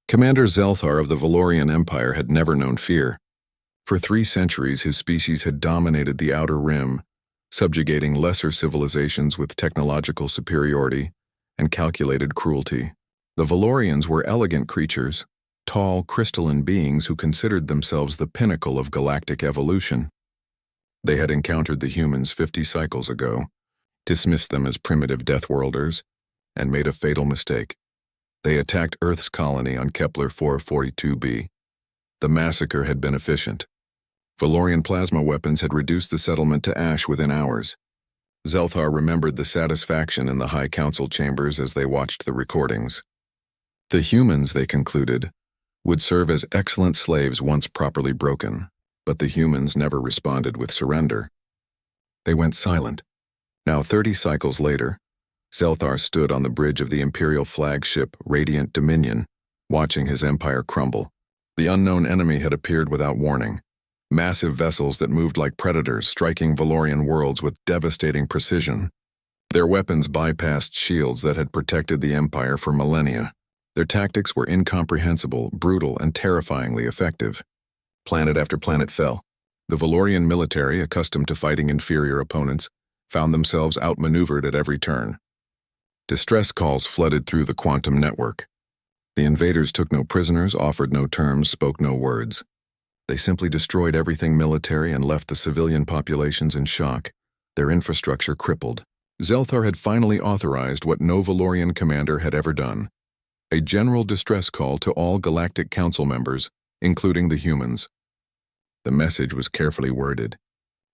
Commander Zelthar of the Valorian Empire had never known fear. For 3 centuries, his species had dominated the Outer Rim, subjugating lesser civilizations with technological superiority and calculated cruelty. The Valorians were elegant creatures, tall, crystalline beings who considered themselves the pinnacle of galactic evolution. They had encountered the humans 50 cycles ago, dismissed them as primitive Deathworlders, and made a fatal mistake. They attacked Earth's colony on Kepler 442b. The massacre had been efficient. Valorian plasma weapons had reduced the settlement to ash within hours. Zelthar remembered the satisfaction in the High Council chambers as they watched the recordings. The humans, they concluded, would serve as excellent slaves once properly broken, but the humans never responded with surrender. They went silent. Now 30 cycles later, Zelthar stood on the bridge of the Imperial flagship Radiant Dominion, watching his empire crumble. The unknown enemy had appeared without warning. Massive vessels that moved like predators, striking Valorian worlds with devastating precision. Their weapons bypassed shields that had protected the Empire for millennia. Their tactics were incomprehensible, brutal, and terrifyingly effective. Planet after planet fell. The Valorian military, accustomed to fighting inferior opponents, found themselves outmaneuvered at every turn. Distress calls flooded through the quantum network. The invaders took no prisoners, offered no terms, spoke no words. They simply destroyed everything military and left the civilian populations in shock, their infrastructure crippled. Zelthar had finally authorized what no Valorian commander had ever done: a general distress call to all Galactic Council members, including the humans. The message was carefully worded,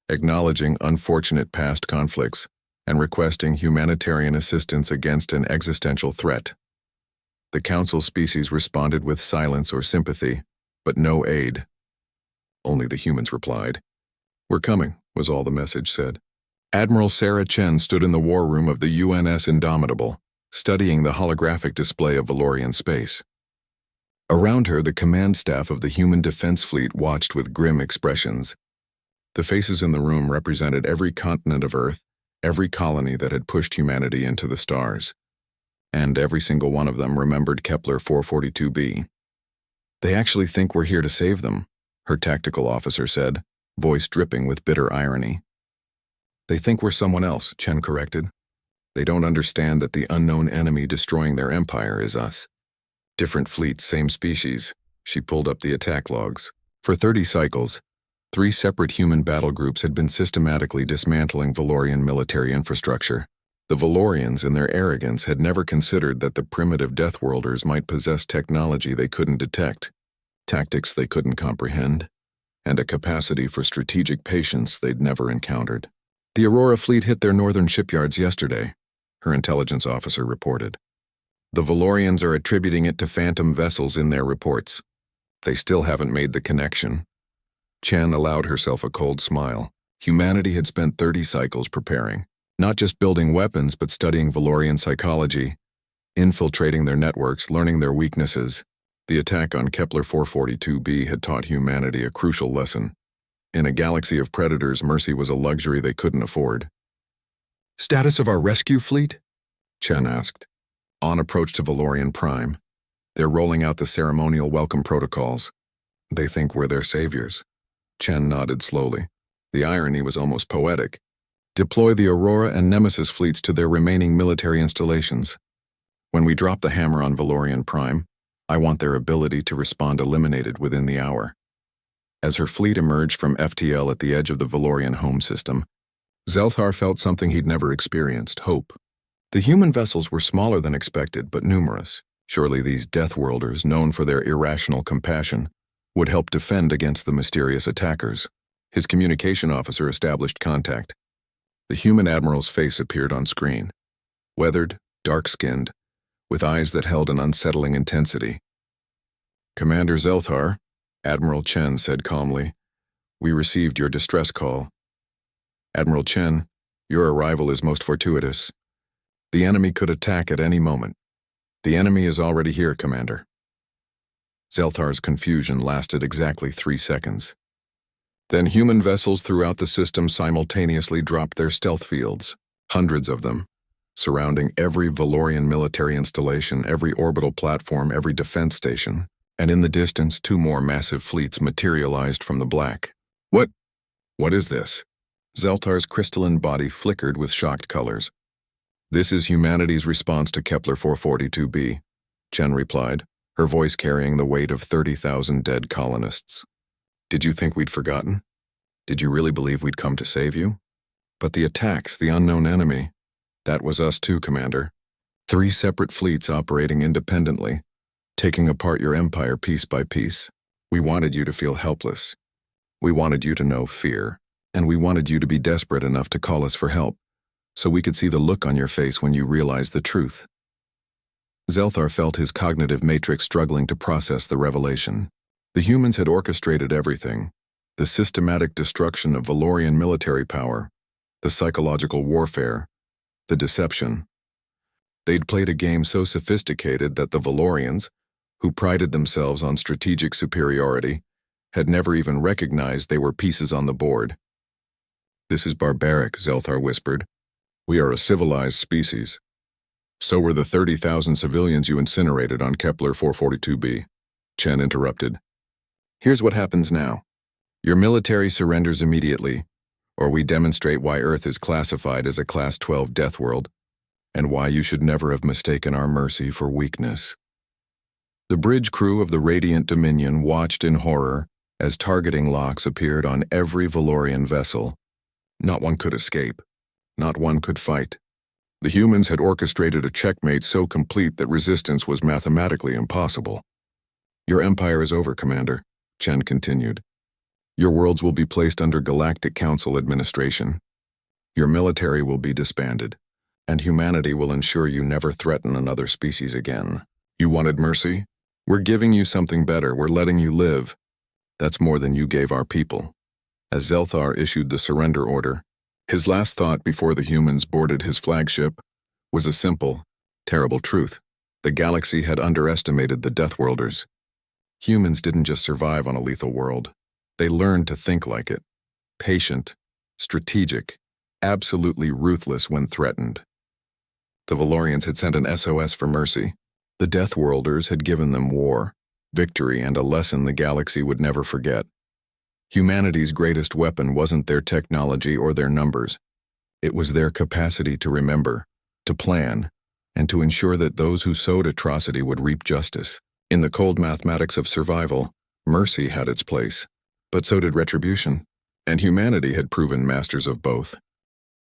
acknowledging unfortunate past conflicts and requesting humanitarian assistance against an existential threat. The Council species responded with silence or sympathy, but no aid. Only the humans replied. "We're coming," was all the message said. Admiral Sarah Chen stood in the war room of the UNS Indomitable, studying the holographic display of Valorian space. Around her, the command staff of the Human Defense Fleet watched with grim expressions. The faces in the room represented every continent of Earth, every colony that had pushed humanity into the stars. And every single one of them remembered Kepler 442b. "They actually think we're here to save them," her tactical officer said, voice dripping with bitter irony. "They think we're someone else," Chen corrected. "They don't understand that the unknown enemy destroying their empire is us. Different fleets, same species." She pulled up the attack logs. For 30 cycles, 3 separate human battle groups had been systematically dismantling Valorian military infrastructure. The Valorians, in their arrogance, had never considered that the primitive Deathworlders might possess technology they couldn't detect, tactics they couldn't comprehend, and a capacity for strategic patience they'd never encountered. "The Aurora fleet hit their northern shipyards yesterday," her intelligence officer reported. "The Valorians are attributing it to phantom vessels in their reports. They still haven't made the connection." Chen allowed herself a cold smile. Humanity had spent 30 cycles preparing, not just building weapons but studying Valorian psychology, infiltrating their networks, learning their weaknesses. The attack on Kepler 442b had taught humanity a crucial lesson. In a galaxy of predators, mercy was a luxury they couldn't afford. "Status of our rescue fleet?" Chen asked. "On approach to Valorian Prime. They're rolling out the ceremonial welcome protocols. They think we're their saviors." Chen nodded slowly. The irony was almost poetic. "Deploy the Aurora and Nemesis fleets to their remaining military installations. When we drop the hammer on Valorian Prime, I want their ability to respond eliminated within the hour." As her fleet emerged from FTL at the edge of the Valorian home system, Zelthar felt something he'd never experienced: hope. The human vessels were smaller than expected, but numerous. Surely these Deathworlders, known for their irrational compassion, would help defend against the mysterious attackers. His communication officer established contact. The human admiral's face appeared on screen. Weathered, dark-skinned, with eyes that held an unsettling intensity. "Commander Zelthar," Admiral Chen said calmly, "we received your distress call. Admiral Chen, your arrival is most fortuitous. The enemy could attack at any moment. The enemy is already here, Commander." Zelthar's confusion lasted exactly 3 seconds. Then human vessels throughout the system simultaneously dropped their stealth fields, hundreds of them, surrounding every Valorian military installation, every orbital platform, every defense station, and in the distance 2 more massive fleets materialized from the black. What? What is this? Zeltar's crystalline body flickered with shocked colors. This is humanity's response to Kepler 442b, Chen replied, her voice carrying the weight of 30,000 dead colonists. Did you think we'd forgotten? Did you really believe we'd come to save you? But the attacks, the unknown enemy, that was us too, Commander. 3 separate fleets operating independently, taking apart your empire piece by piece. We wanted you to feel helpless. We wanted you to know fear, and we wanted you to be desperate enough to call us for help, so we could see the look on your face when you realized the truth. Zelthar felt his cognitive matrix struggling to process the revelation. The humans had orchestrated everything: the systematic destruction of Valorian military power, the psychological warfare, the deception. They'd played a game so sophisticated that the Valorians, who prided themselves on strategic superiority, had never even recognized they were pieces on the board. "This is barbaric," Zelthar whispered. "We are a civilized species. So were the 30,000 civilians you incinerated on Kepler 442b, Chen interrupted. "Here's what happens now. Your military surrenders immediately, or we demonstrate why Earth is classified as a Class 12 death world, and why you should never have mistaken our mercy for weakness." The bridge crew of the Radiant Dominion watched in horror as targeting locks appeared on every Valorian vessel. Not one could escape. Not one could fight. The humans had orchestrated a checkmate so complete that resistance was mathematically impossible. "Your empire is over, Commander," Chen continued. "Your worlds will be placed under Galactic Council administration. Your military will be disbanded, and humanity will ensure you never threaten another species again. You wanted mercy? We're giving you something better. We're letting you live. That's more than you gave our people." As Zelthar issued the surrender order, his last thought before the humans boarded his flagship was a simple, terrible truth. The galaxy had underestimated the Deathworlders. Humans didn't just survive on a lethal world. They learned to think like it. Patient, strategic, absolutely ruthless when threatened. The Valorians had sent an SOS for mercy. The Deathworlders had given them war, victory, and a lesson the galaxy would never forget. Humanity's greatest weapon wasn't their technology or their numbers. It was their capacity to remember, to plan, and to ensure that those who sowed atrocity would reap justice. In the cold mathematics of survival, mercy had its place, but so did retribution, and humanity had proven masters of both.